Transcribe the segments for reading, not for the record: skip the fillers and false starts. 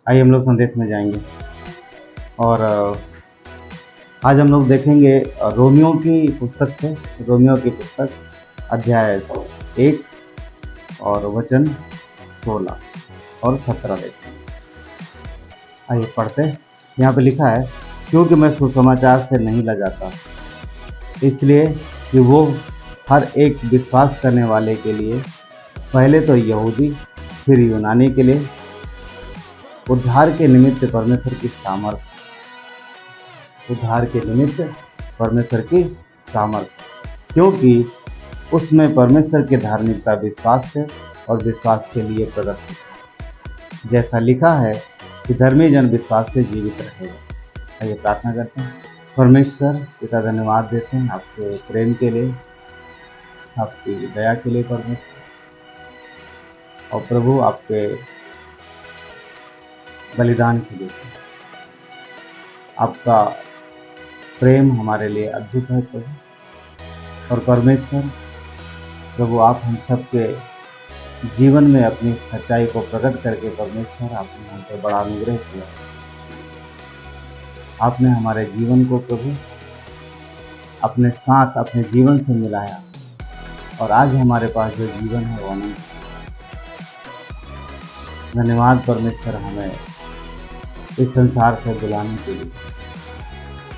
आइए हम लोग संदेश में जाएंगे और आज हम लोग देखेंगे रोमियो की पुस्तक से, रोमियो की पुस्तक अध्याय 1 और वचन 16 और 17 देखेंगे। आइए पढ़ते हैं। यहाँ पे लिखा है, क्योंकि मैं सुसमाचार से नहीं लजाता, इसलिए कि वो हर एक विश्वास करने वाले के लिए, पहले तो यहूदी फिर यूनानी के लिए उद्धार के निमित्त परमेश्वर की सामर्थ, उद्धार के निमित्त परमेश्वर की सामर्थ, क्योंकि उसमें परमेश्वर की धार्मिकता विश्वास से और विश्वास के लिए प्रकट है, जैसा लिखा है कि धर्मी जन विश्वास से जीवित रहेगा। आइए प्रार्थना करते हैं। परमेश्वर पिता, धन्यवाद देते हैं आपके प्रेम के लिए, आपकी दया के लिए परमेश्वर, और प्रभु आपके बलिदान के लिए। आपका प्रेम हमारे लिए अद्भुत है प्रभु। और परमेश्वर प्रभु, आप हम सबके जीवन में अपनी सच्चाई को प्रकट करके परमेश्वर आपने हम पर बड़ा अनुग्रह किया। आपने हमारे जीवन को प्रभु अपने साथ, अपने जीवन से मिलाया, और आज हमारे पास जो जीवन है वो अनंत। धन्यवाद परमेश्वर, हमें इस संसार से बुलाने के लिए।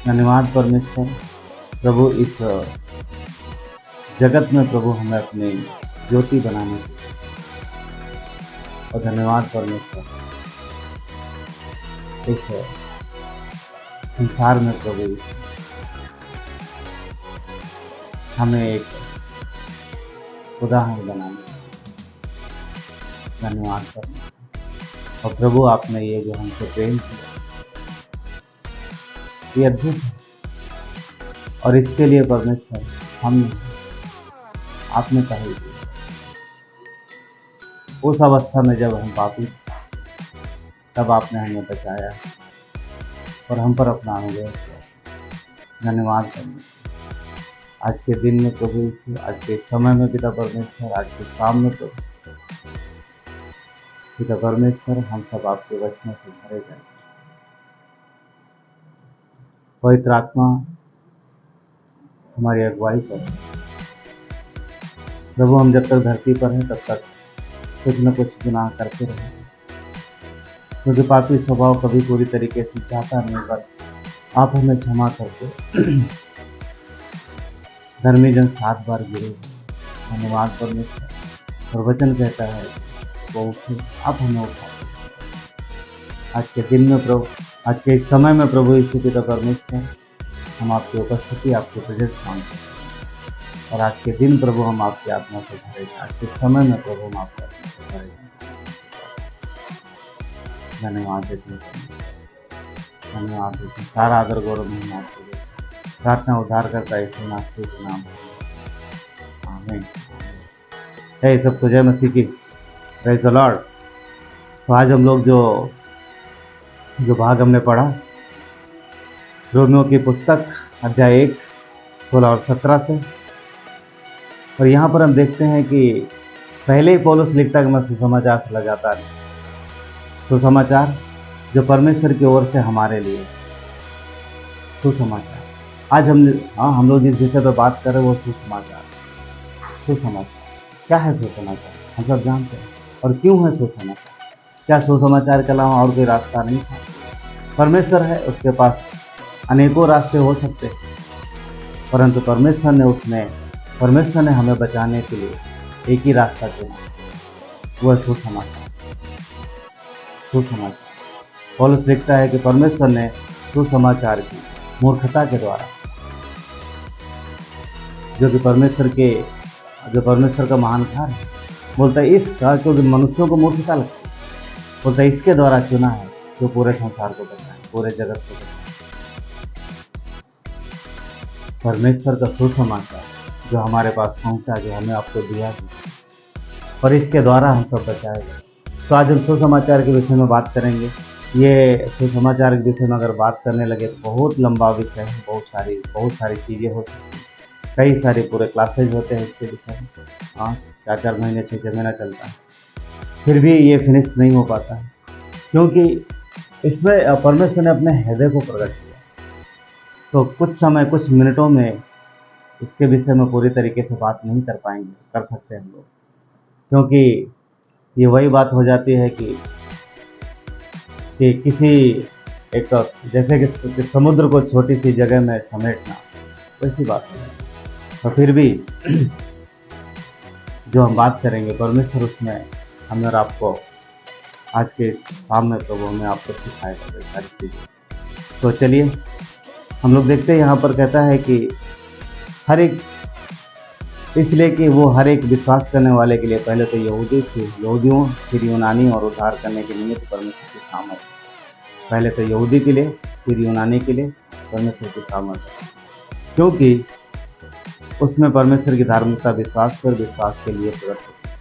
धन्यवाद परमेश्वर प्रभु, इस जगत में प्रभु हमें अपनी ज्योति बनाने के लिए। और धन्यवाद परमेश्वर, इस संसार में प्रभु हमें एक उदाहरण बनाने के लिए। धन्यवाद परमेश्वर। और प्रभु, आपने ये जो हमसे प्रेम किया, ये अद्भुत है, और इसके लिए परमेश्वर हम आपने कही दिया। उस अवस्था में जब हम पापी, तब आपने हमें बचाया और हम पर अपना अनुग्रह किया। धन्यवाद परमेश्वर। आज के दिन में प्रभु, आज के समय में पिता परमेश्वर, आज के शाम में प्रभु पिता परमेश्वर, हम सब आपके वचनों से भरे जाए। पवित्र आत्मा हमारी अगुवाई कर प्रभु। हम जब तक धरती पर हैं तब तक कुछ न कुछ गुनाह करते रहे, क्योंकि पापी स्वभाव कभी पूरी तरीके से चाहता नहीं, पर आप हमें क्षमा करके धर्मी जन 7 बार गिरे। धन्यवाद परमेश्वर। और वचन कहता है वो उठे, आप हमें उठाते। आज के दिन में प्रभु, आज के इस समय में प्रभु यीशु पिता परमेश्वर, हम आपकी उपस्थिति, आपके प्रेजेंस मांगते हैं। और आज के दिन प्रभु हम आपकी आत्मा से भरे जाए। आज के समय में प्रभु हम आपकी आत्मा से भरे जाए। धन्यवाद देते हैं, धन्यवाद देते हैं। सारा आदर गौरव में आपको देते हैं। प्रार्थना उद्धार करता है यीशु नाम के नाम। आमीन। हे सबको जय मसीह की। Praise the Lord. तो आज हम लोग जो भाग हमने पढ़ा, रोमियो की पुस्तक अध्याय 1 16 और 17 से। और यहाँ पर हम देखते हैं कि पहले ही पौलुस लिखता है कि मैं सुसमाचार से लजाता नहीं। सुसमाचार जो परमेश्वर की ओर से हमारे लिए सुसमाचार। आज हम लोग जिस विषय पर बात कर रहे हैं वो सुसमाचार। सुसमाचार क्या है? सुसमाचार हम सब जानते हैं। और क्यों है सुसमाचार? क्या सुसमाचार के अलावा और कोई रास्ता नहीं था? परमेश्वर है, उसके पास अनेकों रास्ते हो सकते हैं, परंतु परमेश्वर ने हमें बचाने के लिए एक ही रास्ता चुना, वो है सुसमाचार। सुसमाचार पौलुस लिखता है कि परमेश्वर ने सुसमाचार की मूर्खता के द्वारा, जो परमेश्वर का महान कार्य है, बोलता है इसका, क्योंकि मनुष्यों को मूर्खता लगती है, बोलता है इसके द्वारा चुना है जो पूरे संसार को बचाए, पूरे जगत को बचाए। परमेश्वर का सुसमाचार जो हमारे पास पहुंचा, जो हमें आपको दिया, और इसके द्वारा हम सब बचाए गए। तो आज हम सुसमाचार के विषय में बात करेंगे। ये सुसमाचार के विषय में अगर बात करने लगे तो बहुत लंबा विषय है, बहुत सारी चीज़ें होती हैं, कई सारे पूरे क्लासेज होते हैं इसके विषय में। 4 महीने 6 महीना चलता है, फिर भी ये फिनिश नहीं हो पाता है, क्योंकि इसमें परमेश्वर ने अपने हृदय को प्रकट किया। तो कुछ समय, कुछ मिनटों में इसके विषय में पूरी तरीके से बात नहीं कर पाएंगे, कर सकते हम लोग, क्योंकि ये वही बात हो जाती है कि किसी एक, जैसे कि समुद्र को छोटी सी जगह में समेटना, वैसी बात है। तो फिर भी जो हम बात करेंगे परमेश्वर उसमें हमें और आपको आज के शाम में प्रभु हमें आपको सिखाएगा सारी चीज़ें। तो चलिए हम लोग देखते हैं, यहाँ पर कहता है कि हर एक, इसलिए कि वो हर एक विश्वास करने वाले के लिए पहले तो यहूदियों फिर यूनानी और उद्धार करने के निमित्त परमेश्वर की सामर्थ। पहले तो यहूदी के लिए फिर यूनानी के लिए परमेश्वर की सामर्थ, क्योंकि उसमें परमेश्वर की धार्मिकता विश्वास पर विश्वास के लिए प्रकट होती है।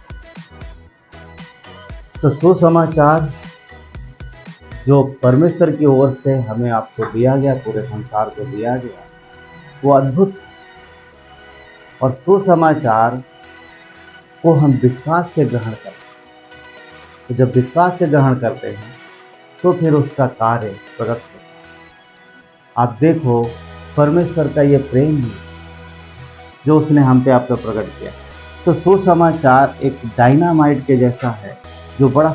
तो सुसमाचार जो परमेश्वर की ओर से हमें आपको दिया गया, पूरे संसार को दिया गया, वो अद्भुत। और सुसमाचार को हम विश्वास से ग्रहण करते हैं। तो जब विश्वास से ग्रहण करते हैं तो फिर उसका कार्य प्रकट होता है। आप देखो परमेश्वर का ये प्रेम है जो उसने हम पे आप पे प्रकट किया। तो सुसमाचार एक डायनामाइट के जैसा है जो बड़ा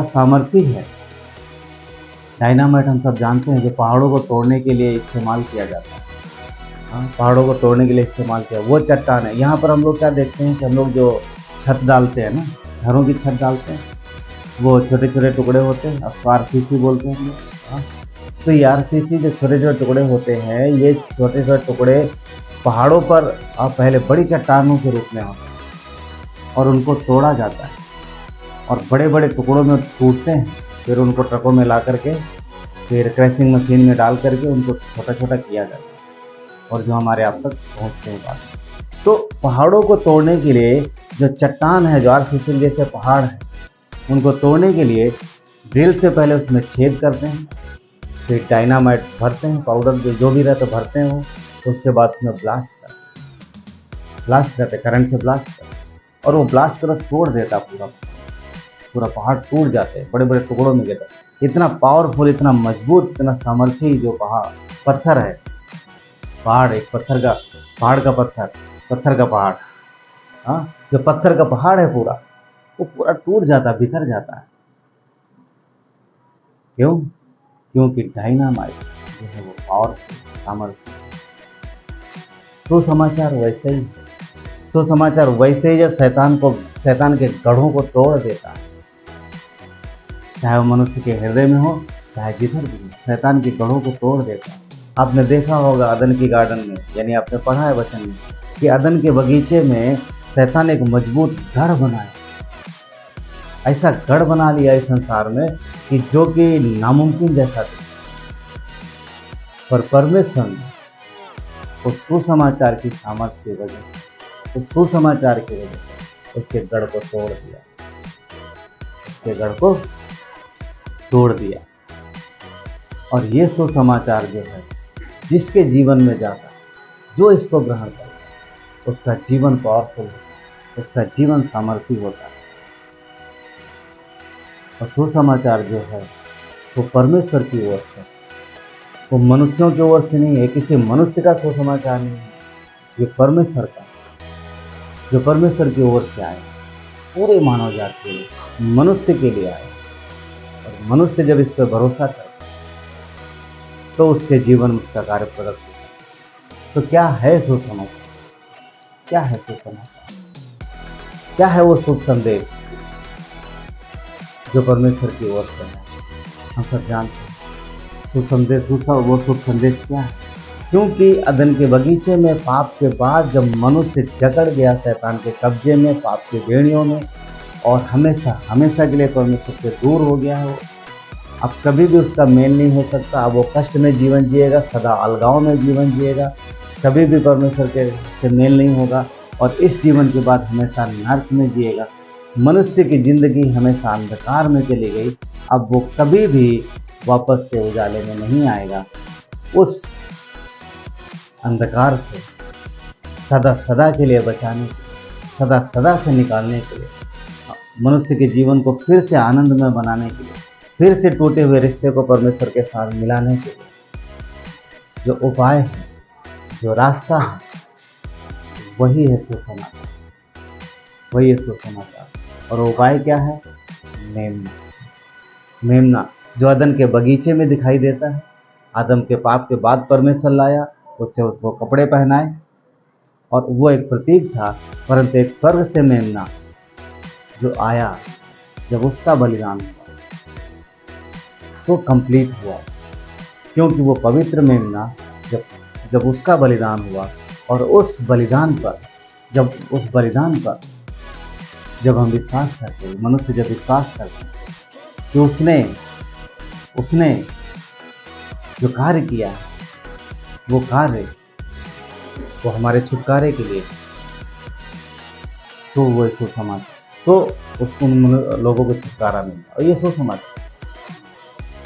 सामर्थी है, डायनामाइट हम सब जानते हैं, जो पहाड़ों को तोड़ने के लिए इस्तेमाल किया जाता है। हाँ, पहाड़ों को तोड़ने के लिए इस्तेमाल किया, वो चट्टान है। यहाँ पर हम लोग क्या देखते हैं कि हम लोग जो छत डालते हैं ना, घरों की छत डालते हैं, वो छोटे छोटे टुकड़े होते हैं, उसको आरसीसी बोलते हैं हम लोग। हाँ, तो ये आरसीसी जो छोटे छोटे टुकड़े होते हैं, ये छोटे छोटे टुकड़े पहाड़ों पर पहले बड़ी चट्टानों के रूप में होते हैं और उनको तोड़ा जाता है और बड़े बड़े टुकड़ों में टूटते हैं, फिर उनको ट्रकों में ला करके फिर क्रैशिंग मशीन में डाल करके उनको छोटा छोटा किया जाता है और जो हमारे आप तक पहुँचते हैं बात। तो पहाड़ों को तोड़ने के लिए जो चट्टान है, जो आरसीसी जैसे पहाड़ है, उनको तोड़ने के लिए ड्रिल से पहले उसमें छेद करते हैं, फिर डायनामाइट भरते हैं, पाउडर जो भी रहता भरते हैं वो, उसके बाद उसमें ब्लास्ट करते, करंट से ब्लास्ट करते, और वो ब्लास्ट कर तोड़ देता, पूरा पहाड़ टूट जाते हैं, बड़े बड़े टुकड़ों में गिरता। इतना पावरफुल, इतना मजबूत, इतना सामर्थी जो पत्थर है, पहाड़, एक पत्थर का पहाड़, हाँ, जो पत्थर का पहाड़ है पूरा, वो पूरा टूट जाता, बिखर जाता है। क्यों? क्योंकि डायनामाइट जो है वो पावरफुल, सामर्थ्य। सुसमाचार वैसे ही जब शैतान के गढ़ों को तोड़ देता है, चाहे वो मनुष्य के हृदय में हो, चाहे जिधर भी, शैतान के गढ़ों को तोड़ देता है। आपने देखा होगा अदन की गार्डन में, यानी आपने पढ़ा है वचन में कि अदन के बगीचे में शैतान एक मजबूत गढ़ बनाया, ऐसा गढ़ बना लिया इस संसार में कि जो कि नामुमकिन जैसा था। पर परमेश्वर ने उस सुसमाचार की सामर्थ्य की वजह, उस सुसमाचार की वजह से उसके गढ़ को तोड़ दिया, उसके गढ़ को तोड़ दिया। और ये सुसमाचार जो है, जिसके जीवन में जाता, जो इसको ग्रहण करता, उसका जीवन पावरफुल होता है, उसका जीवन सामर्थी होता है। और सुसमाचार जो है वो परमेश्वर की ओर से, वो मनुष्यों की ओर से नहीं है, किसी मनुष्य का सुसमाचार नहीं है, ये परमेश्वर का, जो परमेश्वर की ओर से आए, पूरे मानव जाति के मनुष्य के लिए आए। और मनुष्य जब इस पर भरोसा करता तो उसके जीवन में उसका कार्य प्रकट होता है। तो क्या है सुसमाचार? क्या है सुसमाचार? क्या है वो शुभ संदेश जो परमेश्वर की ओर से है? हम सब जानते हैं शुभ संदेश, वो शुभ संदेश क्या है? क्योंकि अदन के बगीचे में पाप के बाद जब मनुष्य जकड़ गया शैतान के कब्जे में, पाप की बेड़ियों में, और हमेशा के लिए परमेश्वर से दूर हो गया है, वो अब कभी भी उसका मेल नहीं हो सकता। अब वो कष्ट में जीवन जिएगा, सदा अलगाव में जीवन जिएगा, कभी भी परमेश्वर के से मेल नहीं होगा, और इस जीवन के बाद हमेशा नर्क में जिएगा। मनुष्य की जिंदगी हमेशा अंधकार में चली गई, अब वो कभी भी वापस से उजाले में नहीं आएगा। उस अंधकार से सदा के लिए बचाने, सदा से निकालने के लिए मनुष्य के जीवन को फिर से आनंदमय बनाने के लिए, फिर से टूटे हुए रिश्ते को परमेश्वर के साथ मिलाने के लिए जो उपाय है, जो रास्ता है, वही है सुसमाचार, वही है सुसमाचार। और उपाय क्या है? मेमना। मेमना जो अदन के बगीचे में दिखाई देता है, आदम के पाप के बाद परमेश्वर लाया, उससे उसको कपड़े पहनाए, और वो एक प्रतीक था, परंतु एक स्वर्ग से मेमना जो आया, जब उसका बलिदान हुआ तो कंप्लीट हुआ, क्योंकि वो पवित्र मेमना जब उसका बलिदान हुआ, और उस बलिदान पर जब हम विश्वास करते हैं, मनुष्य जब विश्वास करते हैं कि उसने जो कार्य किया है, वो कार्य वो हमारे छुटकारे के लिए, तो वो सुसमाचार, तो उसको लोगों को छुटकारा मिलता। और ये सुसमाचार,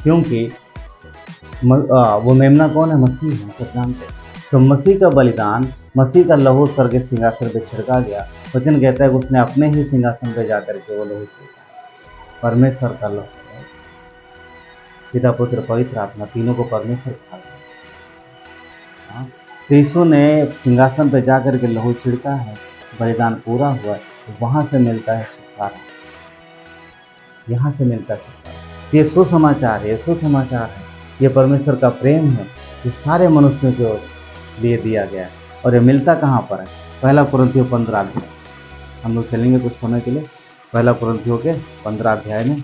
क्योंकि वो मेमना कौन है? मसीह है, सब जानते हैं। तो मसीह का बलिदान, मसीह का लहू स्वर्ग के सिंहासन पे छिड़का गया। वचन कहता है कि उसने अपने ही सिंहासन पे जाकर के वो लहू छिड़का। परमेश्वर का लहू, पिता पुत्र पवित्र आत्मा, तीनों को परमेश्वर खा गया। तो यीशु ने सिंहासन पे जाकर के लहू छिड़का है, बलिदान पूरा हुआ है, तो वहां से मिलता है छुटकारा, यहाँ से मिलता है छुटकारा। ये सुसमाचार है, सुसमाचार है, ये परमेश्वर का प्रेम है जो सारे मनुष्यों के लिए दिया गया है। और ये मिलता कहाँ पर है? पहला कुरिन्थियों 15 अध्याय, हम लोग चलेंगे कुछ समय के लिए पहला कुरिन्थियों के 15 अध्याय में,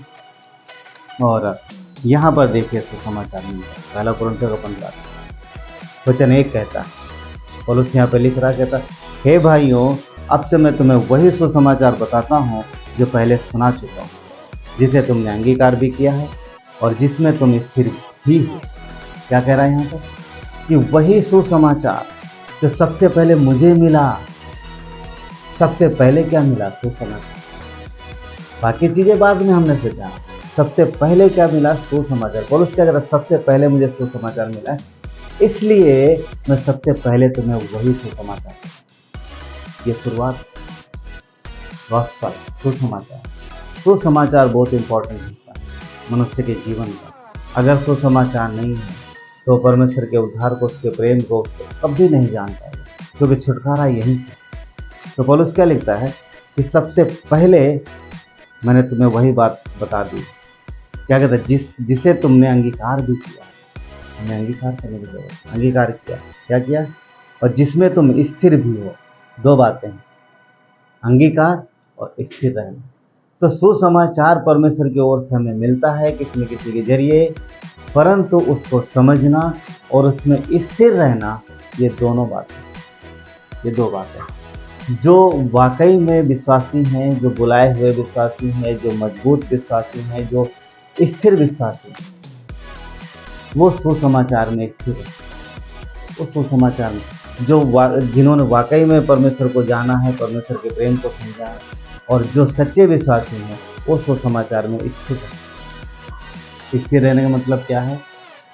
और यहाँ पर देखिए सुसमाचार मिलता है। पहला कुरिन्थियों का 15 वचन 1 कहता है, पौलुस यहाँ पे लिख रहा, कहता, हे भाइयों, अब से मैं तुम्हें वही सुसमाचार बताता हूँ जो पहले सुना चुका हूँ, जिसे तुमने अंगीकार भी किया है और जिसमें तुम स्थिर भी हो। क्या कह रहा है यहाँ पर? कि वही सुसमाचार जो सबसे पहले मुझे मिला, सबसे पहले क्या मिला? सुसमाचार। बाकी चीजें बाद में हमने सीखा, सबसे पहले क्या मिला? सुसमाचार। पौलुस क्या कहता है? सबसे पहले मुझे सुसमाचार मिला है, इसलिए मैं सबसे पहले तुम्हें वही सुसमाचार, ये शुरुआत, गॉस्पेल, सुसमाचार। सुसमाचार बहुत इंपॉर्टेंट हिस्सा है मनुष्य के जीवन का। अगर सुसमाचार नहीं है तो परमेश्वर के उद्धार को, उसके प्रेम को कभी नहीं जान पाएगा, क्योंकि छुटकारा यहीं से। तो पौलुस क्या लिखता है कि सबसे पहले मैंने तुम्हें वही बात बता दी। क्या कहता है? जिसे तुमने अंगीकार भी किया, हमने अंगीकार करने की जरूरत, अंगीकार किया, क्या किया? और जिसमें तुम स्थिर भी हो। दो बातें हैं, अंगीकार और स्थिर रहना। तो सुसमाचार परमेश्वर की ओर से हमें मिलता है किसी न किसी के जरिए, परंतु उसको समझना और उसमें स्थिर रहना, ये दोनों बातें, ये दो बातें। जो वाकई में विश्वासी हैं, जो बुलाए हुए विश्वासी हैं, जो मजबूत विश्वासी हैं, जो स्थिर विश्वासी हैं, वो सुसमाचार में स्थिर है। वो सुसमाचार में जिन्होंने वाकई में परमेश्वर को जाना है, परमेश्वर के प्रेम को समझा है, और जो सच्चे विश्वासी हैं, वो सुसमाचार में स्थिर है। स्थिर रहने का मतलब क्या है?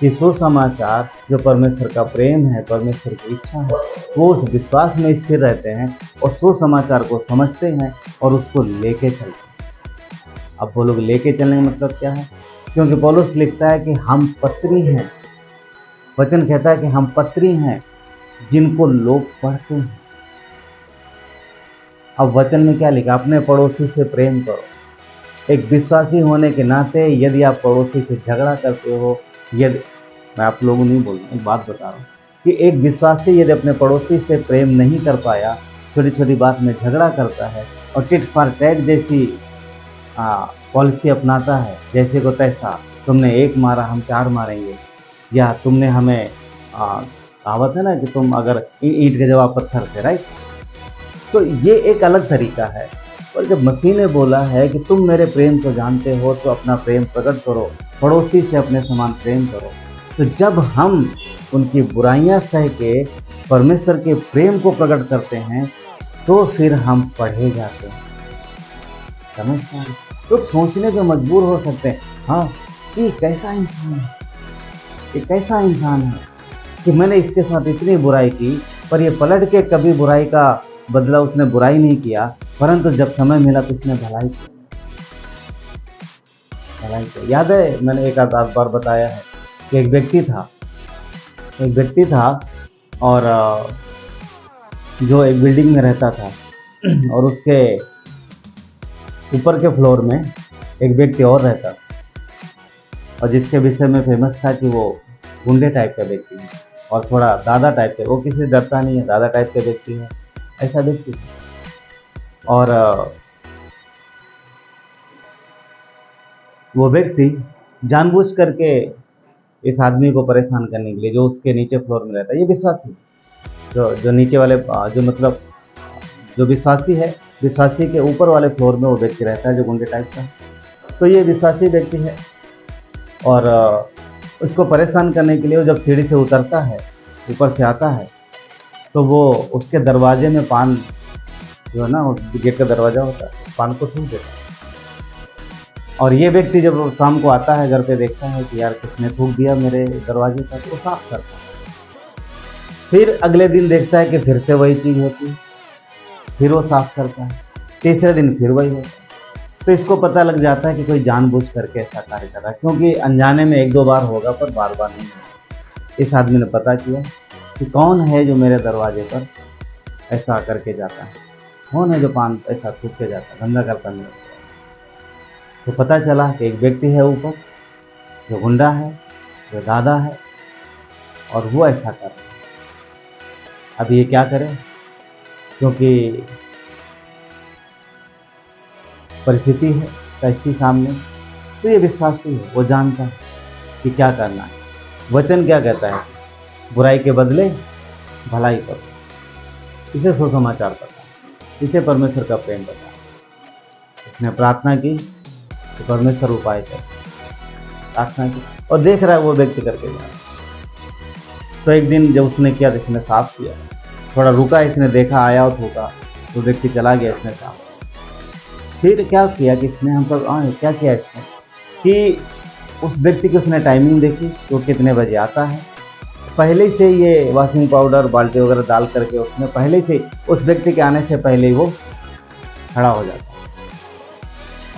कि सुसमाचार जो परमेश्वर का प्रेम है, परमेश्वर की इच्छा है, वो उस विश्वास में स्थिर रहते हैं और सुसमाचार को समझते हैं और उसको लेके चलते हैं। अब वो लोग लेके चलने का मतलब क्या है? क्योंकि पौलुस लिखता है कि हम पत्री हैं, वचन कहता है कि हम पत्री हैं जिनको लोग पढ़ते हैं। अब वचन में क्या लिखा? अपने पड़ोसी से प्रेम करो। एक विश्वासी होने के नाते यदि आप पड़ोसी से झगड़ा करते हो, यदि, मैं आप लोगों नहीं बोल रहा हूँ, एक बात बता रहा हूँ कि एक विश्वासी यदि अपने पड़ोसी से प्रेम नहीं कर पाया, छोटी छोटी बात में झगड़ा करता है और टिट फॉर टैट जैसी पॉलिसी अपनाता है, जैसे को तैसा, तुमने एक मारा हम 4 मारेंगे, या तुमने हमें कहावत है ना कि तुम अगर ईंट के जवाब पत्थर से, राइट? तो ये एक अलग तरीका है। और जब मसीह ने बोला है कि तुम मेरे प्रेम को जानते हो तो अपना प्रेम प्रकट करो, पड़ोसी से अपने समान प्रेम करो, तो जब हम उनकी बुराइयां सह के परमेश्वर के प्रेम को प्रकट करते हैं तो फिर हम पढ़े जाते हैं। समझ पा रहे? तो सोचने पे मजबूर हो सकते हैं, हाँ कि कैसा इंसान है, ये कैसा इंसान है कि मैंने इसके साथ इतनी बुराई की, पर ये पलट के कभी बुराई का बदला उसने बुराई नहीं किया, परंतु जब समय मिला तो उसने भलाई की। भलाई को। याद है मैंने एक आध बार बताया है कि एक व्यक्ति था और जो एक बिल्डिंग में रहता था और उसके ऊपर के फ्लोर में एक व्यक्ति और रहता और जिसके विषय में फेमस था कि वो गुंडे टाइप का व्यक्ति है और थोड़ा दादा टाइप का, वो किसी से डरता नहीं है, दादा टाइप का व्यक्ति है, ऐसा व्यक्ति था। और वो व्यक्ति जानबूझ करके इस आदमी को परेशान करने के लिए, जो उसके नीचे फ्लोर में रहता है, ये विश्वासी जो नीचे वाले जो मतलब जो विश्वासी है, विश्वासी के ऊपर वाले फ्लोर में वो व्यक्ति रहता है जो गुंडे टाइप का। तो ये विश्वासी व्यक्ति है और उसको परेशान करने के लिए वो जब सीढ़ी से उतरता है, ऊपर से आता है, तो वो उसके दरवाजे में पान जो है ना, गेट का दरवाज़ा होता है, पान को सूंघ देता है। और ये व्यक्ति जब शाम को आता है घर पे, देखता है कि यार किसने थूक दिया मेरे दरवाजे पर, तो वो साफ करता है। फिर अगले दिन देखता है कि फिर से वही चीज़ होती है, फिर वो साफ करता है। तीसरे दिन फिर वही होता है। तो इसको पता लग जाता है कि कोई जानबूझ करके ऐसा कार्य कर रहा है, क्योंकि अनजाने में एक दो बार होगा पर बार बार नहीं होगा। इस आदमी ने पता किया कि कौन है जो मेरे दरवाजे पर ऐसा करके जाता है, कौन है जो पान ऐसा थूक के जाता है, गंदा करता नहीं। तो पता चला कि एक व्यक्ति है ऊपर जो गुंडा है, जो दादा है, और वो ऐसा कर रहा है। अब ये क्या करे, क्योंकि परिस्थिति है ऐसी सामने, तो ये विश्वासी है, वो जानता है कि क्या करना है। वचन क्या कहता है, बुराई के बदले भलाई करो। इसे सुसमाचार पता है, इसे परमेश्वर का प्रेम पता है। इसने प्रार्थना की तो परमेश्वर उपाय कर, प्रार्थना की और देख रहा है वो व्यक्ति करके जा रहा है। तो एक दिन जब उसने किया तो इसने साफ किया, थोड़ा रुका, इसने देखा आया और थूका, तो व्यक्ति चला गया, इसने साफ। फिर क्या किया कि इसने हम पर क्या किया इसने कि उस व्यक्ति की उसने टाइमिंग देखी तो कितने बजे आता है। पहले से ये वॉशिंग पाउडर बाल्टी वगैरह डाल करके उसने पहले से उस व्यक्ति के आने से पहले ही वो खड़ा हो जाता है।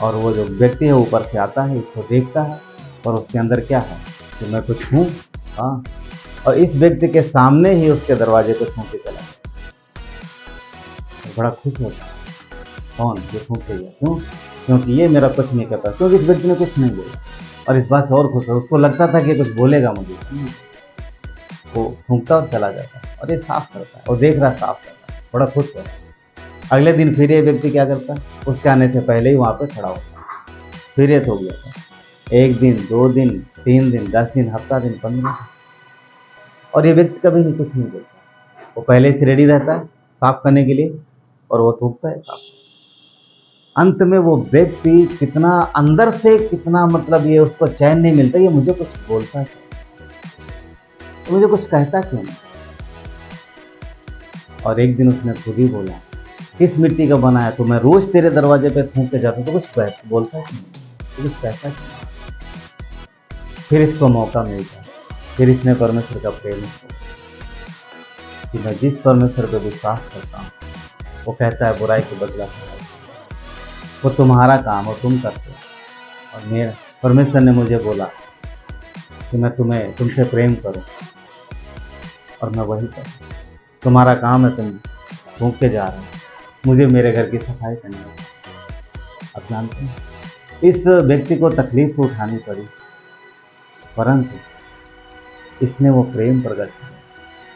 और वो जो व्यक्ति है ऊपर से आता है, इसको देखता है और उसके अंदर क्या है कि मैं कुछ हूँ, हाँ, और इस व्यक्ति के सामने ही उसके दरवाजे को छू के चला गया। बड़ा खुश होता है, कौन जो छू के गया, क्यों? क्योंकि ये मेरा कुछ नहीं करता, क्योंकि इस व्यक्ति ने कुछ नहीं बोला। और इस बात से और खुश है, उसको लगता था कि कुछ बोलेगा मुझे, वो फूंकता और चला जाता है और ये साफ करता है और देख रहा साफ करता है, बड़ा खुश है। अगले दिन फिर ये व्यक्ति क्या करता है, उसके आने से पहले ही वहाँ पे खड़ा होता है, फिर ये हो गया था। 1 दिन 2 दिन 3 दिन 10 दिन हफ्ता दिन 15 दिन, और ये व्यक्ति कभी नहीं कुछ नहीं बोलता। वो पहले से रेडी रहता है साफ करने के लिए और वो थूकता है साफ। अंत में वो व्यक्ति कितना अंदर से कितना मतलब ये उसको चैन नहीं मिलता, ये मुझे कुछ बोलता है, तो मुझे कुछ कहता क्यों नहीं। और एक दिन उसने खुद ही बोला, किस मिट्टी का बना है, तो मैं रोज तेरे दरवाजे पे थूक के जाता हूँ, तो कुछ बोलता है क्यों, तो कुछ कहता क्यों। फिर इसको मौका मिलता, फिर इसने परमेश्वर का प्रेम कि मैं जिस परमेश्वर पर विश्वास करता हूँ वो कहता है बुराई के बदला वो तुम्हारा काम और तुम करते हो। और मेरा परमेश्वर ने मुझे बोला कि मैं तुमसे प्रेम करूं और मैं वही करूं। तुम्हारा काम है, तुम भूख के जा रहे हो, मुझे मेरे घर की सफाई करनी है। आप जानते हैं इस व्यक्ति को तकलीफ उठानी पड़ी, परंतु इसने वो प्रेम प्रकट किया,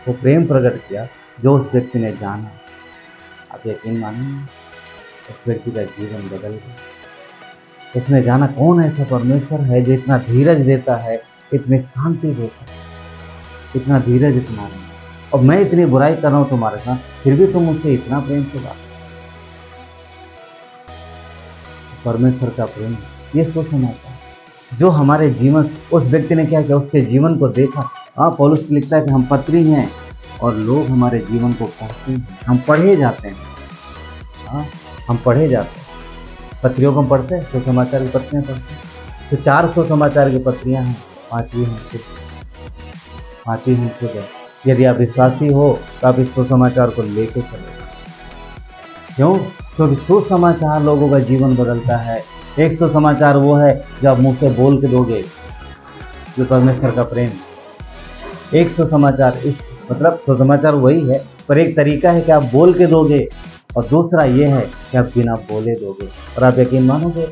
वो प्रेम प्रकट किया जो उस व्यक्ति ने जाना। आप यकीन मानिए उस व्यक्ति का जीवन बदल गया। उसने जाना कौन ऐसा परमेश्वर है जो इतना धीरज देता है, इतनी शांति देता है, इतना धीरज, इतना नहीं। और मैं इतनी बुराई कर रहा हूँ तुम्हारे साथ, फिर भी तुम मुझसे इतना प्रेम से बात। परमेश्वर का प्रेम ये सुसमाचार है जो हमारे जीवन, उस व्यक्ति ने क्या किया, उसके जीवन को देखा। हाँ, पौलुस लिखता है कि हम पत्री हैं और लोग हमारे जीवन को पढ़ते हैं, हम पढ़े जाते हैं। हाँ, हम पढ़े जाते हैं, पत्रियों को हम पढ़ते हैं, सुसमाचार की पत्रियाँ पढ़ते हैं। तो 4 सुसमाचार की पत्रियाँ हैं, 5वीं हम खुद है। यदि आप विश्वासी हो तो आप इस सुसमाचार को लेके चलो। क्यों? क्योंकि सुसमाचार लोगों का जीवन बदलता है, एक सुसमाचार वो है जो आप मुंह से बोल के दोगे, जो परमेश्वर का प्रेम। एक सुसमाचार इस मतलब सुसमाचार वही है, पर एक तरीका है कि आप बोल के दोगे, और दूसरा ये है कि आप बिना बोले दोगे। और आप यकीन मानोगे,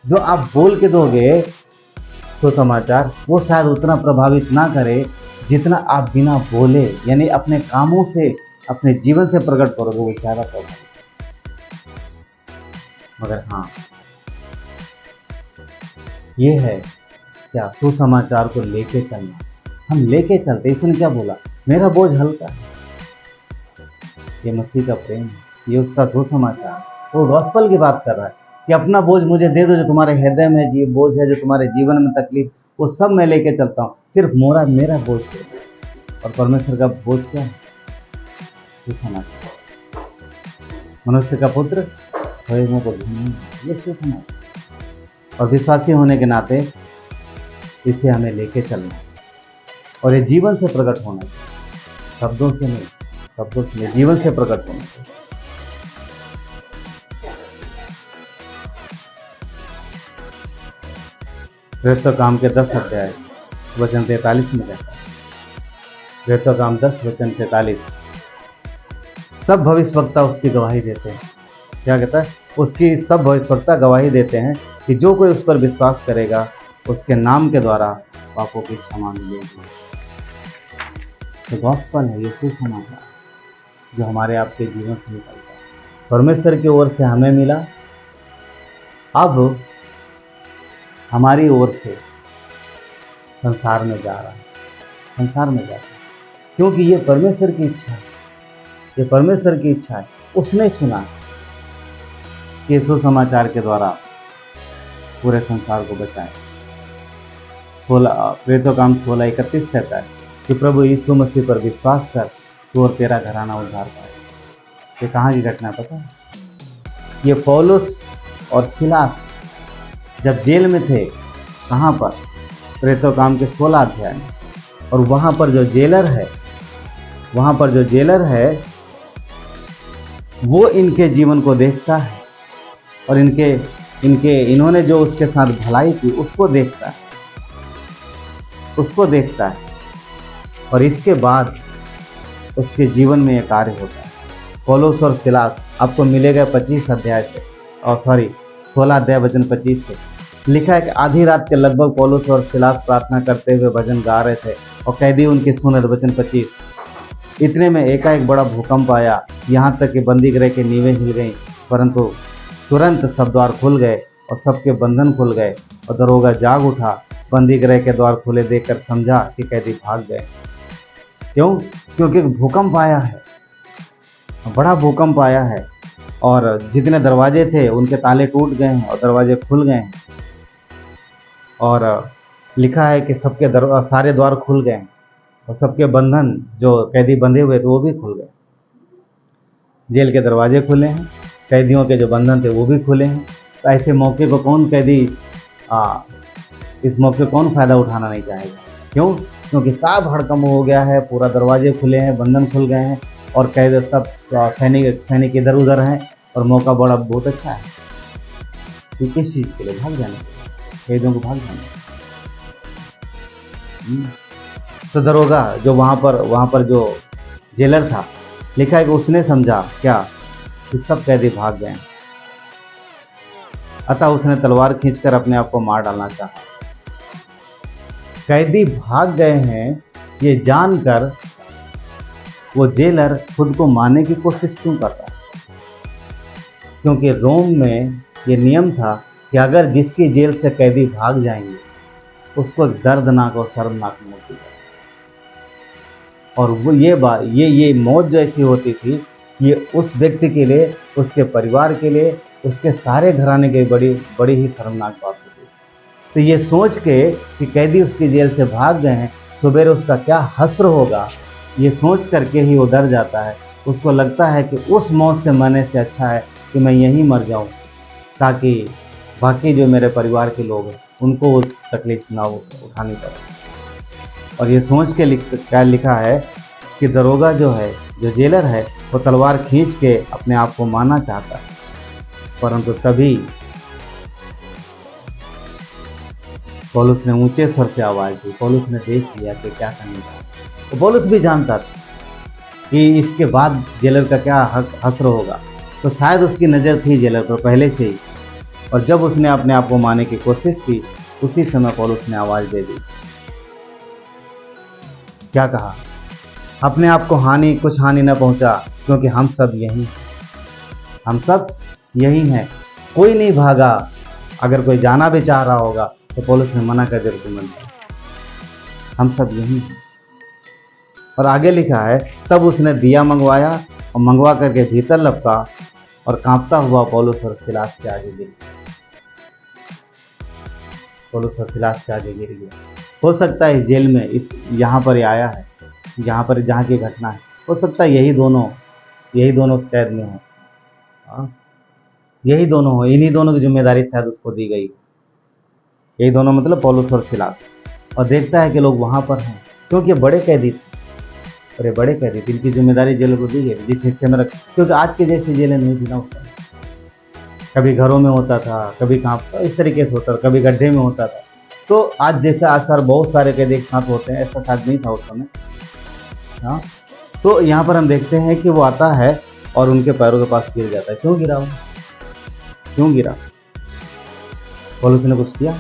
जो आप बोल के दोगे सुसमाचार, वो शायद उतना प्रभावित ना करे जितना आप बिना बोले, यानी अपने कामों से, अपने जीवन से प्रकट करोगे, वो ज़्यादा प्रभावित। मगर हाँ, ये है क्या, सुसमाचार को लेके चलना। हम लेके चलते, इसने क्या बोला, मेरा बोझ हल्का है। ये मसीह का प्रेम है, ये उसका सुसमाचार। वो गॉस्पल की बात कर रहा है कि अपना बोझ मुझे दे दो, जो तुम्हारे हृदय में ये बोझ है, जो तुम्हारे जीवन में तकलीफ, वो सब मैं लेके चलता हूँ, सिर्फ मेरा बोझ है। और परमेश्वर का बोझ क्या है, सुसमाचार। मनुष्य का पुत्र स्वयं को धन्य, ये सुसमाचार। और विश्वासी होने के नाते इसे हमें लेके चलना, और ये जीवन से प्रकट होना चाहिए, शब्दों से नहीं, शब्दों से नहीं, जीवन से प्रकट होना चाहिए। प्रेरितों काम के 10 अध्याय वचन 43 में कहता है, प्रेरितों काम 10 वचन 43, सब भविष्यवक्ता उसकी गवाही देते हैं। क्या कहता है, उसकी सब भविष्यवक्ता गवाही देते हैं कि जो कोई उस पर विश्वास करेगा, उसके नाम के द्वारा पापों की क्षमा मिलेगी। तो गॉस्पल है, ये सुसमाचार जो हमारे आपके जीवन से निकलता है, परमेश्वर की ओर से हमें मिला, अब हमारी ओर से संसार में जा रहा है, संसार में जा रहा है, क्योंकि ये परमेश्वर की इच्छा है, ये परमेश्वर की इच्छा है। उसने चुना कि सुसमाचार के द्वारा पूरे संसार को बचाए। प्रेरितों काम 16:31 कहता है कि प्रभु यीशु मसीह पर विश्वास कर, तू और तेरा घराना उद्धार पाए। ये कहाँ की घटना पता है, ये पौलुस और सिलास जब जेल में थे, कहाँ पर, प्रेरितों काम के 16 अध्याय में। और वहाँ पर जो जेलर है, वहाँ पर जो जेलर है वो इनके जीवन को देखता है, और इन्होंने जो उसके साथ भलाई की उसको देखता है, उसको देखता है। और इसके बाद उसके जीवन में एक कार्य होता है। पौलुस और सिलास आपको मिलेगा 25 अध्याय से, और 16 अध्याय वचन 25 से लिखा है कि आधी रात के लगभग पौलुस और सिलास प्रार्थना करते हुए भजन गा रहे थे, और कैदी उनकी सुन रहे। वचन 25, इतने में एकाएक बड़ा भूकंप आया, यहाँ तक कि बंदी गृह की नींवें हिल गईं, परंतु तुरंत सब द्वार खुल गए और सबके बंधन खुल गए, और दरोगा जाग उठा, बंदी गृह के द्वार खुले देखकर समझा कि कैदी भाग गए। क्यों? क्योंकि भूकंप आया है, बड़ा भूकंप आया है, और जितने दरवाजे थे उनके ताले टूट गए हैं और दरवाजे खुल गए हैं। और लिखा है कि सबके सारे द्वार खुल गए, और सबके बंधन, जो कैदी बंधे हुए थे वो भी खुल गए। जेल के दरवाजे खुले हैं, कैदियों के जो बंधन थे वो भी खुले हैं। तो ऐसे मौके को कौन कैदी इस मौके कौन फ़ायदा उठाना नहीं चाहेगा? क्यों? क्योंकि साफ हड़कंप हो गया है, पूरा दरवाजे खुले हैं, बंधन खुल गए हैं, और कैद सब सैनिक इधर उधर हैं, और मौका बड़ा बहुत अच्छा है। तो किस चीज़ के लिए? भाग जाने के लिए, कैदियों को भाग जाने। तो दरोगा जो वहाँ पर जो जेलर था, लिखा है कि उसने समझा क्या कि सब कैदी भाग गए, अतः उसने तलवार खींचकर अपने आप को मार डालना चाहा। कैदी भाग गए हैं ये जानकर वो जेलर खुद को मारने की कोशिश क्यों करता है? क्योंकि रोम में ये नियम था कि अगर जिसकी जेल से कैदी भाग जाएंगे उसको दर्दनाक और शर्मनाक मौत दी जाए। और वो ये मौत जो ऐसी होती थी, ये उस व्यक्ति के लिए, उसके परिवार के लिए, उसके सारे घराने के बड़ी ही शर्मनाक बात होती। तो ये सोच के कि कैदी उसकी जेल से भाग गए हैं, सुबेरे उसका क्या हश्र होगा, ये सोच करके ही वो डर जाता है। उसको लगता है कि उस मौत से मरने से अच्छा है कि मैं यहीं मर जाऊं, ताकि बाकी जो मेरे परिवार के लोग हैं उनको वो तकलीफ ना उठानी पड़े। और ये सोच के क्या लिखा है कि दरोगा जो है, जो जेलर है, वो तलवार खींच के अपने आप को मारना चाहता है, परंतु तभी पौलुस ने ऊंचे स्वर से आवाज दी। पौलुस ने देख लिया कि क्या करने का। तो पौलुस भी जानता था कि इसके बाद जेलर का क्या हश्र होगा, तो शायद उसकी नज़र थी जेलर पर पहले से ही। और जब उसने अपने आप को मारने की कोशिश की, उसी समय पौलुस ने आवाज दे दी। क्या कहा? अपने आप को कुछ हानि न पहुंचा, क्योंकि हम सब यही हैं, कोई नहीं भागा। अगर कोई जाना भी चाह रहा होगा तो पौलुस ने मना कर दिया, तुम हम सब यही हैं। और आगे लिखा है, तब उसने दिया मंगवाया और मंगवा करके भीतर लपका और कांपता हुआ पौलुस और सिलास के आगे गिर गया। हो सकता है जेल में यहाँ पर आया है, जहाँ की घटना है, हो सकता है यही दोनों उस कैद में हो। यही दोनों हो, इन्हीं दोनों की जिम्मेदारी शायद उसको दी गई। यही दोनों मतलब पौलुस और सिलास। और देखता है कि लोग वहाँ पर हैं, क्योंकि बड़े कैदी थे, इनकी जिम्मेदारी जेल को दी गई जिस हिस्से में रख, क्योंकि आज के जैसी जेलें नहीं थी ना उस समय। कभी घरों में होता था, कभी कहाँ इस तरीके से होता था, कभी गड्ढे में होता था। तो आज जैसे आसार बहुत सारे कैदी एक साथ होते हैं, ऐसा शायद नहीं था उस समय। हाँ, तो यहाँ पर हम देखते हैं कि वो आता है और उनके पैरों के पास गिर जाता है। क्यों गिरा? पौलुस ने कुछ किया?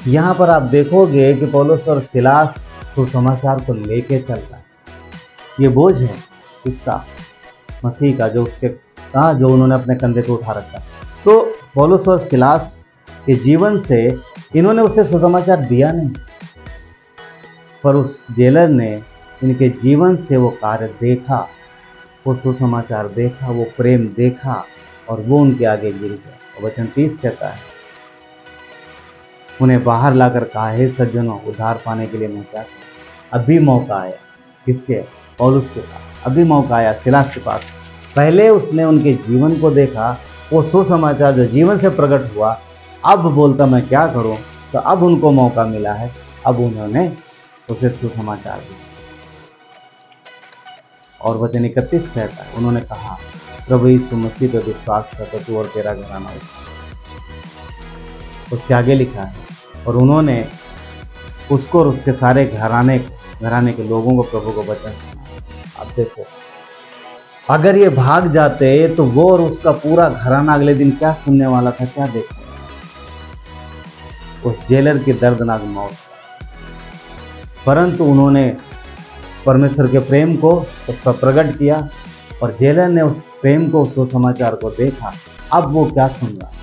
यहाँ पर आप देखोगे कि पौलुस और सिलास सुसमाचार को लेके चल रहा है। ये बोझ है इसका, मसीह का, जो उन्होंने अपने कंधे पे उठा रखा। तो पौलुस और सिलास के जीवन से इन्होंने उसे सुसमाचार दिया नहीं, पर उस जेलर ने इनके जीवन से वो कार्य देखा, वो सुसमाचार देखा, वो प्रेम देखा, और वो उनके आगे गिर गया। वचन 30 कहता है, उन्हें बाहर लाकर कहा, हे सज्जनों, उद्धार पाने के लिए मैं क्या करूं? अभी मौका आया। किसके? पौलुस के पास। अभी मौका आया सिलास के पास। पहले उसने उनके जीवन को देखा, वो सुसमाचार जो जीवन से प्रकट हुआ, अब बोलता मैं क्या करूं? तो अब उनको मौका मिला है, अब उन्होंने उसे सुसमाचार दिया। और वचन 31 कहता है, उन्होंने कहा, प्रभु यीशु मसीह पर विश्वास कर तो तू और तेरा घराना उद्धार। उसके आगे लिखा है, और उन्होंने उसको और उसके सारे घराने के लोगों को प्रभु को वचन सुनाया। अब देखो, अगर ये भाग जाते तो वो और उसका पूरा घराना अगले दिन क्या सुनने वाला था, क्या देखने वाला? उस जेलर की दर्दनाक मौत। परंतु उन्होंने परमेश्वर के प्रेम को उस पर प्रकट किया, और जेलर ने उस प्रेम को, उस सुसमाचार को देखा। अब वो क्या सुन रहा है?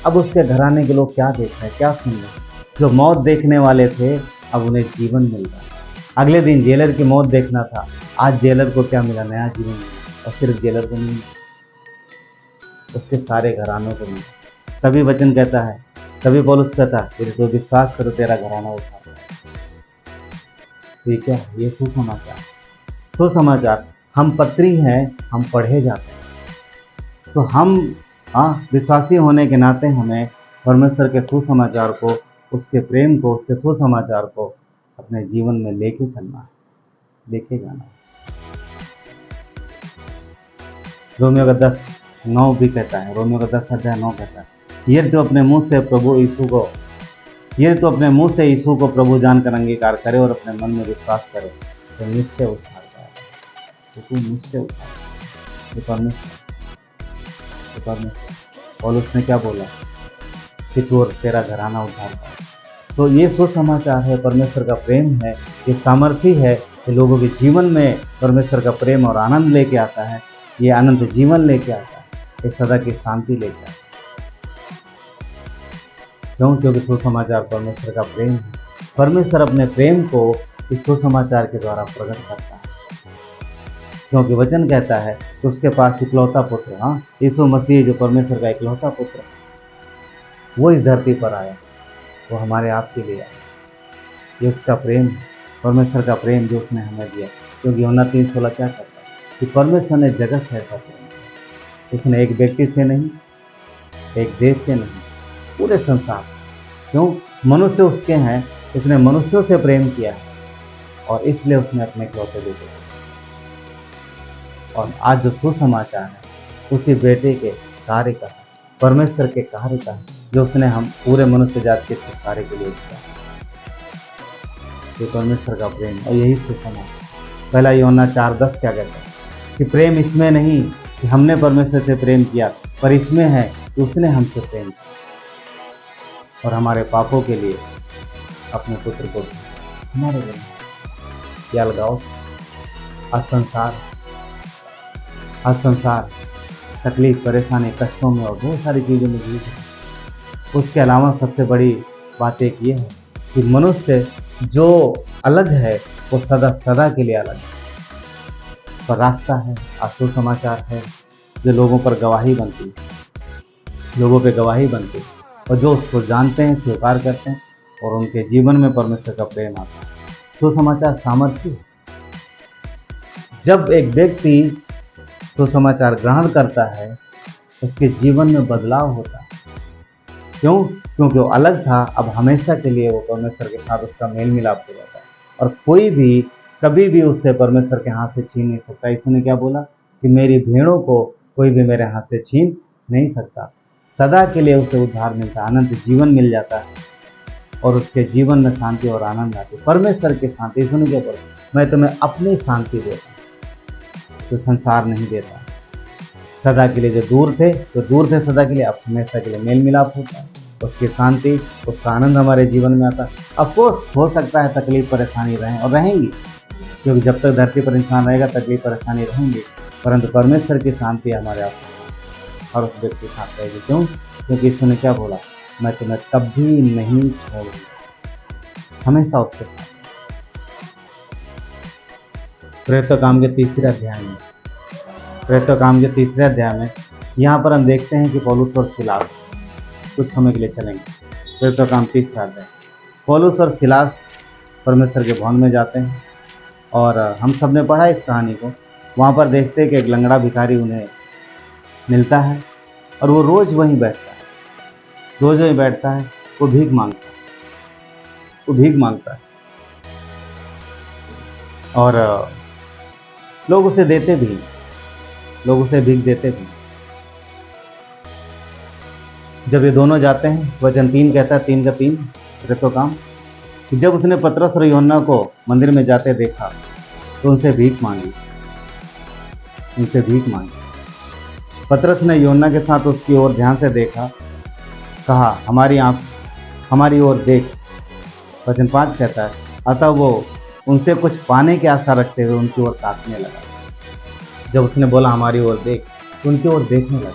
अब उसके घराने के लोग क्या देख रहे हैं, क्या सुन रहे हैं? जो मौत देखने वाले थे, अब उन्हें जीवन मिल रहा है। अगले दिन जेलर की मौत देखना था, आज जेलर को क्या मिला? नया जीवन मिला। और सिर्फ जेलर को नहीं, उसके सारे घरानों को मिला। तभी वचन कहता है, तभी पौलुस कहता है, तेरे तो विश्वास करो तेरा घराना उद्धार। ठीक है, ये सुसमाचार हम पत्री हैं, हम पढ़े जाते हैं। तो हम विश्वासी होने के नाते हमें परमेश्वर के सुसमाचार को, उसके प्रेम को, उसके सुसमाचार को अपने जीवन में लेके चलना है, लेके जाना है। रोमियो का 10:9 भी कहता है, रोमियो का 10:9 कहता है, ये तो अपने मुंह से यीशु को प्रभु जानकर अंगीकार करे और अपने मन में विश्वास करे तो निश्चय उद्धार पाएगा। तो तू निश्चय उद्धार, परमेश्वर। पौलुस ने क्या बोला कि तू और तेरा घराना उद्धार पाएगा। तो ये सुसमाचार है, परमेश्वर का प्रेम है, ये सामर्थ्य है, ये लोगों के जीवन में परमेश्वर का प्रेम और आनंद लेके आता है, ये अनंत जीवन लेके आता है, ये सदा की शांति लेके आता है। क्यों? क्योंकि सुसमाचार परमेश्वर का प्रेम है। परमेश्वर अपने प्रेम को इस सुसमाचार के द्वारा प्रकट करता है, क्योंकि वचन कहता है कि उसके पास इकलौता पुत्र, यीशु मसीह जो परमेश्वर का इकलौता पुत्र, वो इस धरती पर आया, वो हमारे आपके लिए आया। ये उसका प्रेम है, परमेश्वर का प्रेम जो उसने हमें दिया। क्योंकि यूहन्ना 3:16 क्या कहता है कि परमेश्वर ने जगत से ऐसा प्रेम किया, उसने एक व्यक्ति से नहीं, एक देश से नहीं, पूरे संसार। क्यों? मनुष्य उसके हैं, उसने मनुष्यों से प्रेम किया है, और इसलिए उसने अपने इकलौते बेटे। और आज जो सुसमाचार है उसी बेटे के कार्य का है, परमेश्वर के कार्य का है। जो उसने हम पूरे मनुष्य जाति के छुटकारे के लिए किया। ये परमेश्वर का प्रेम, और यही सुसमाचार। पहला यूहन्ना 4:10 क्या कहता है कि प्रेम इसमें नहीं कि हमने परमेश्वर से प्रेम किया, पर इसमें है कि उसने हमसे प्रेम किया और हमारे पापों के लिए अपने पुत्र को दिया। हमारे लिए क्या लगाओ। आज संसार तकलीफ, परेशानी, कष्टों में और बहुत सारी चीज़ों में जीत है। उसके अलावा सबसे बड़ी बात एक ये है कि मनुष्य जो अलग है वो सदा सदा के लिए अलग है। पर रास्ता है, सुसमाचार है जो लोगों पर गवाही बनती है, लोगों पे गवाही बनती है, और जो उसको जानते हैं, स्वीकार करते हैं और उनके जीवन में परमेश्वर का प्रेम आता है। सुसमाचार सामर्थ्य है। जब एक व्यक्ति सुसमाचार ग्रहण करता है उसके जीवन में बदलाव होता है। क्यों? क्योंकि वो अलग था, अब हमेशा के लिए वो परमेश्वर के साथ उसका मेल मिलाप हो जाता है और कोई भी कभी भी उससे परमेश्वर के हाथ से छीन नहीं सकता। यीशु ने क्या बोला कि मेरी भेड़ों को कोई भी मेरे हाथ से छीन नहीं सकता। सदा के लिए उसे उद्धार मिलता है, अनंत जीवन मिल जाता है और उसके जीवन में शांति और आनंद आती है। परमेश्वर की शांति। यीशु ने क्या बोला, मैं तुम्हें अपनी शांति देता हूं, तो संसार नहीं देता। सदा के लिए जो दूर थे सदा के लिए, अब हमेशा के लिए मेल मिलाप होता है, उसकी शांति, उसका आनंद हमारे जीवन में आता है। अफकोर्स हो सकता है तकलीफ परेशानी रहें और रहेंगी, क्योंकि जब तक धरती पर इंसान रहेगा तकलीफ परेशानी रहेंगी, परंतु परमेश्वर की शांति हमारे आप और उस व्यक्ति के साथ रहेगी। क्यों? क्योंकि यीशु ने क्या बोला, मैं तुम्हें कभी नहीं छोड़ूंगा, हमेशा उसके साथ। प्रेरितों काम के तीसरे अध्याय में यहाँ पर हम देखते हैं कि पौलुस और सिलास कुछ समय के लिए चलेंगे। प्रेरितों काम 3 अध्याय। पौलुस और सिलास परमेश्वर के भवन में जाते हैं और हम सब ने पढ़ा इस कहानी को। वहाँ पर देखते हैं कि एक लंगड़ा भिखारी उन्हें मिलता है और वो रोज़ वहीं बैठता है, वो भीख मांगता है और लोग उसे देते भी, लोग उसे भीख देते भी। जब ये दोनों जाते हैं, वचन 3 कहता है, 3 का 3 प्रेरितों काम, कि जब उसने पतरस और यूहन्ना को मंदिर में जाते देखा तो उनसे भीख मांगी। पतरस ने यूहन्ना के साथ उसकी ओर ध्यान से देखा, कहा हमारी ओर देख। वचन 5 कहता है, अतः वो उनसे कुछ पाने की आशा रखते हुए उनकी ओर ताकने लगा। जब उसने बोला हमारी ओर देख, तो उनकी ओर देखने लगा,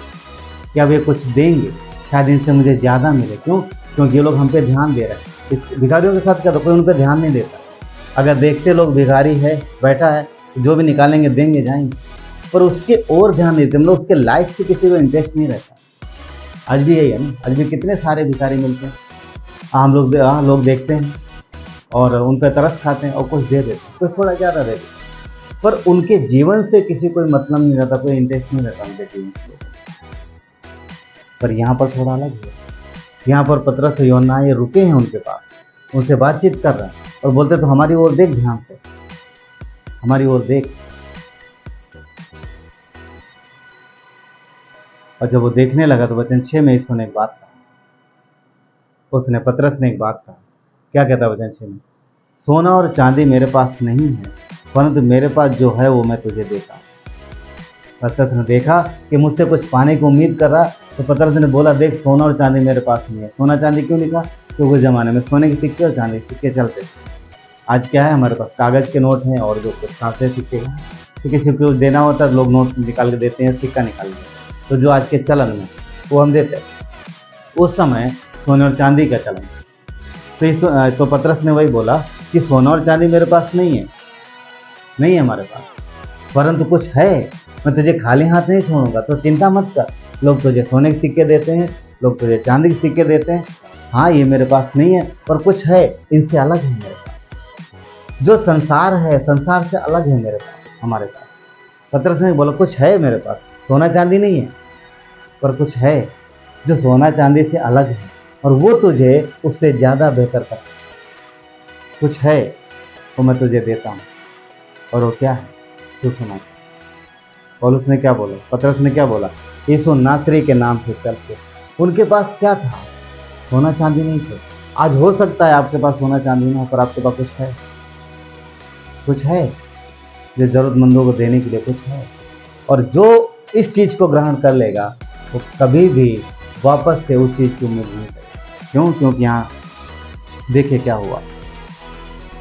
क्या वे कुछ देंगे, शायद इनसे मुझे ज़्यादा मिले। क्यों? क्योंकि ये लोग हम पे ध्यान दे रहे हैं। इस भिखारियों के साथ क्या, तो कोई उन पर ध्यान नहीं देता। अगर देखते लोग भिखारी है, बैठा है, तो जो भी निकालेंगे देंगे, जाएंगे, पर उसके और ध्यान देते। मतलब उसके लाइफ से किसी को इंटरेस्ट नहीं रहता। आज भी यही है ना, आज भी कितने सारे भिखारी मिलते हैं, हम लोग देखते हैं और उन पर तरस खाते हैं और कुछ दे देते हैं, कुछ थोड़ा ज़्यादा दे देते हैं, पर उनके जीवन से किसी कोई मतलब नहीं रहता, कोई इंटरेस्ट नहीं रहता उनके जीवन से। पर यहाँ पर थोड़ा अलग है। यहाँ पर पतरस और यूहन्ना ये रुके हैं उनके पास, उनसे बातचीत कर रहे हैं और बोलते तो हमारी ओर देख, ध्यान से हमारी ओर देख। और जब वो देखने लगा तो वचन 6 में उसने एक बात कहा, पतरस ने एक बात कहा। क्या कहता है वचन 6 में, सोना और चांदी मेरे पास नहीं है, परंतु मेरे पास जो है वो मैं तुझे देता हूँ। पतरस ने देखा कि मुझसे कुछ पाने की उम्मीद कर रहा, तो पतरस ने बोला, देख सोना और चांदी मेरे पास नहीं है। सोना चांदी क्यों लिखा? क्योंकि उस ज़माने में सोने के सिक्के और चांदी के सिक्के चलते थे। आज क्या है, हमारे पास कागज़ के नोट हैं और जो कुछ कांसे सिक्के हैं, तो किसी को देना होता है लोग नोट निकाल के देते हैं, सिक्का निकाल के, तो जो आज के चलन में वो हम देते हैं। उस समय सोने और चांदी का चलन। तो पतरस ने वही बोला कि सोना और चांदी मेरे पास नहीं है हमारे पास, परंतु कुछ है, मैं तुझे खाली हाथ नहीं छोड़ूंगा, तो चिंता मत कर। लोग तुझे सोने के सिक्के देते हैं, लोग तुझे चांदी के सिक्के देते हैं, हाँ ये मेरे पास नहीं है, पर कुछ है, इनसे अलग है मेरे पास। जो संसार है, संसार से अलग है मेरे पास, हमारे पास। पतरस ने बोला कुछ है मेरे पास, सोना चांदी नहीं है, पर कुछ है जो सोना चांदी से अलग है और वो तुझे उससे ज़्यादा बेहतर करता है। कुछ है वो मैं तुझे देता हूँ, और वो क्या है, तू सुना। पौलुस ने क्या बोला, पतरस ने क्या बोला, यीशु नासरी के नाम से चल के। उनके पास क्या था? सोना चांदी नहीं थे। आज हो सकता है आपके पास सोना चांदी ना हो, पर आपके पास कुछ है जो ज़रूरतमंदों को देने के लिए कुछ है। और जो इस चीज़ को ग्रहण कर लेगा वो कभी भी वापस से उस चीज़ की उम्मीद नहीं करेगा। क्यों? क्योंकि यहाँ देखिए क्या हुआ।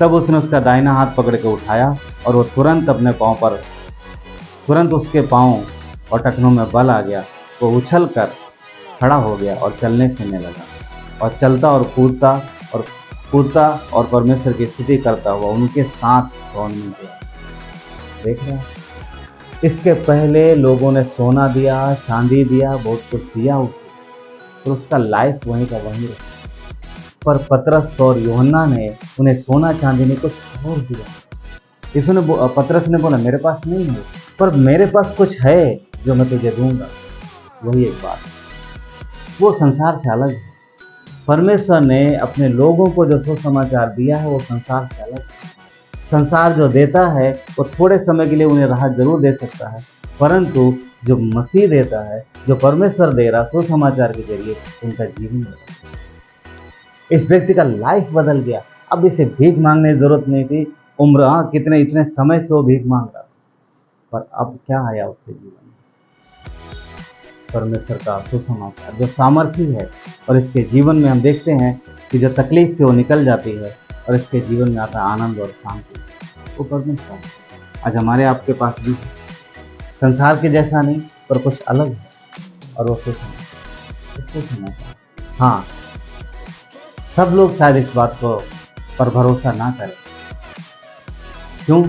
तब उसने उसका दाहिना हाथ पकड़ के उठाया और वो तुरंत उसके पाँव और टखनों में बल आ गया। वो उछल कर खड़ा हो गया और चलने फिरने लगा और चलता और कूदता और परमेश्वर की स्तुति करता हुआ उनके साथ भवन में गया। देख रहे हैं, इसके पहले लोगों ने सोना दिया, चांदी दिया, बहुत कुछ दिया उसे, तो उसका लाइफ वहीं का वहीं रहा। पर पतरस और यूहन्ना ने उन्हें सोना चांदी ने कुछ और दिया। पतरस ने बोला मेरे पास नहीं है, पर मेरे पास कुछ है जो मैं तुझे दूंगा। वही एक बात, वो संसार से अलग है। परमेश्वर ने अपने लोगों को जो सुसमाचार दिया है वो संसार से अलग है। संसार जो देता है वो थोड़े समय के लिए उन्हें राहत जरूर दे सकता है, परंतु जो मसीह देता है, जो परमेश्वर दे रहा सुसमाचार के जरिए, उनका जीवन बदल, इस व्यक्ति का लाइफ बदल गया। अब इसे भीख मांगने की जरूरत नहीं थी। कितने इतने समय से वो भीख मांग रहा, पर अब क्या आया उसके जीवन में? परमेश्वर का सुसमाचार जो सामर्थ्य है, और इसके जीवन में हम देखते हैं कि जो तकलीफ थी वो निकल जाती है और इसके जीवन में आता है आनंद और शांति। वो परमेश्वर आज हमारे आपके पास भी संसार के जैसा नहीं, पर कुछ अलग है, और वो सुसमाचार। हाँ, सब लोग शायद इस बात को पर भरोसा ना करें। क्यों?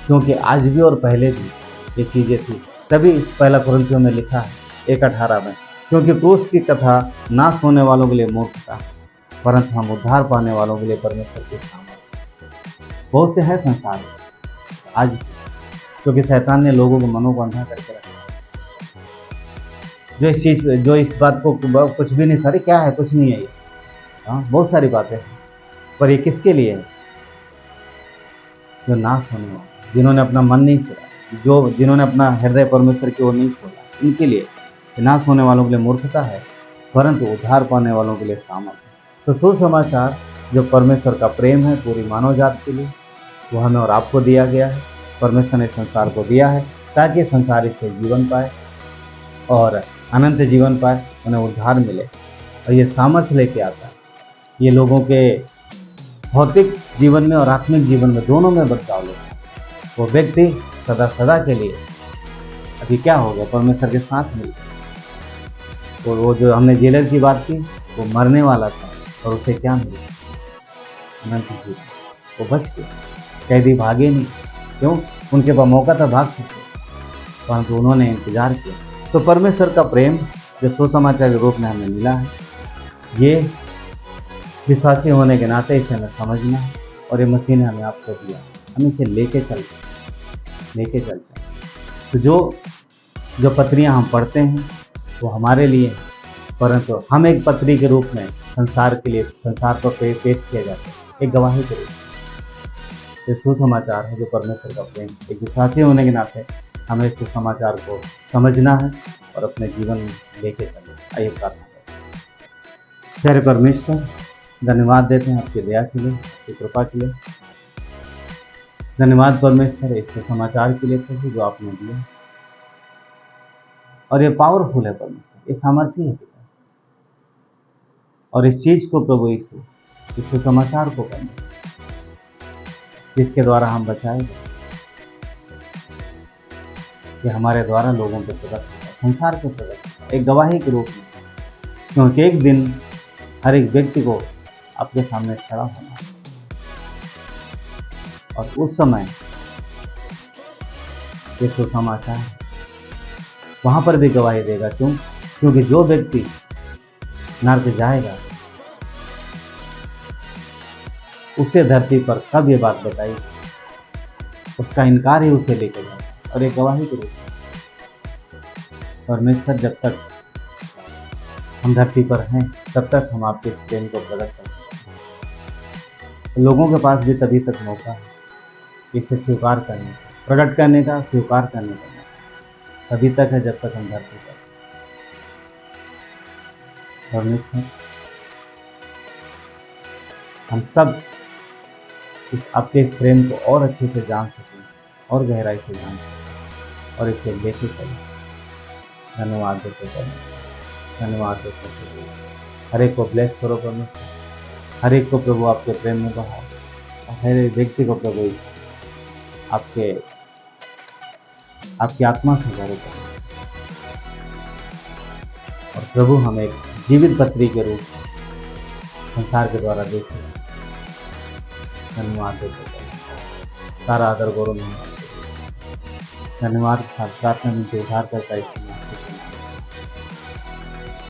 क्योंकि आज भी और पहले भी ये चीज़ें थी। तभी पहला कुरिन्थियों में लिखा है 1:18 में, क्योंकि क्रूस की कथा नाश होने वालों के लिए मूर्खता, परंतु हम उद्धार पाने वालों के लिए परमेश्वर के सामर्थ्य। बहुत से है संसार आज, क्योंकि शैतान ने लोगों के मनों को अंधा करके रखा, जो इस बात को कुछ भी नहीं, सारी क्या है, कुछ नहीं है ये। हाँ, बहुत सारी बातें हैं, पर ये किसके लिए है? जो नाश होने वाले, जिन्होंने अपना मन नहीं खोला, जिन्होंने अपना हृदय परमेश्वर की ओर नहीं खोला, इनके लिए। नाश होने वालों के लिए मूर्खता है, परंतु उद्धार पाने वालों के लिए सामर्थ्य। तो सुसमाचार जो परमेश्वर का प्रेम है पूरी मानव जात के लिए, वो हमें और आपको दिया गया है। परमेश्वर ने संसार को दिया है ताकि संसार इससे जीवन पाए और अनंत जीवन पाए, उन्हें उद्धार मिले। और ये सामर्थ्य लेके आता है, ये लोगों के भौतिक जीवन में और आत्मिक जीवन में दोनों में बदलाव लेता है। वो व्यक्ति सदा सदा के लिए अभी क्या हो गया, परमेश्वर के साथ मिल गया। और वो जो हमने जेलर की बात की, वो मरने वाला था और उसे क्या मिला? अनंत जीवन। वो बच गया, कैदी भागे नहीं। क्यों? उनके पास मौका था भाग सकते, परंतु उन्होंने इंतजार किया। तो परमेश्वर का प्रेम जो सुसमाचार के रूप में हमें मिला है, ये विश्वासी होने के नाते इसे हमें समझना है, और ये मसीह ने हमें आपको दिया, हम इसे लेके चलते हैं। तो जो पत्रियां हम पढ़ते हैं वो हमारे लिए, परंतु हम एक पत्री के रूप में संसार पर पेश किया जाता है, एक गवाही के रूप में। ये सुसमाचार है जो परमेश्वर का प्रेम। एक विश्वासी होने के नाते हमें इस सुसमाचार को समझना है और अपने जीवन में लेके चलना। आइए प्रार्थना करें। प्यारे परमेश्वर, धन्यवाद देते हैं आपकी दया के लिए, आपकी कृपा के लिए। धन्यवाद परमेश्वर इस सुसमाचार के लिए प्रभु जो आपने दिया, और ये पावरफुल है परमेश्वर, ये सामर्थ्य है पिता। और इस चीज को प्रभु यीशु, इस सुसमाचार को करना जिसके द्वारा हम बचाए गए, कि हमारे द्वारा लोगों को प्रकट होगा, संसार को प्रकट होगा, एक गवाही के रूप में। क्योंकि एक दिन हर एक व्यक्ति को आपके सामने खड़ा होना है, और उस समय ये सुसमाचार वहां पर भी गवाही देगा। क्यों? क्योंकि जो व्यक्ति नरक जाएगा उसे धरती पर कब ये बात बताई, उसका इनकार ही उसे लेकर जाए, और एक गवाही के रूप में। परमेश्वर, जब तक हम धरती पर हैं तब तक हम आपके प्रेम को प्रकट करते हैं। लोगों के पास भी तभी तक मौका है इसे स्वीकार करने का, प्रकट करने का, स्वीकार करने का। तभी तक है जब तक हम धरती पर। परमेश्वर, हम सब आपके इस प्रेम को और अच्छे से जान सकें और गहराई से जान सकें और इसे लेके चलें। धन्यवाद देते चलें, धन्यवाद देते चलें। हर एक को ब्लेस करो परमेश्वर, हर एक को प्रभु आपके प्रेम में बढ़ाओ और हर एक व्यक्ति को प्रभु आपके आपकी आत्मा से भरे करो और प्रभु हम एक जीवित पत्री के रूप में संसार के द्वारा देखें। धन्यवाद देते चलें, सारा आदर गौरव में धन्यवाद प्रार्थना में उद्धार करता है।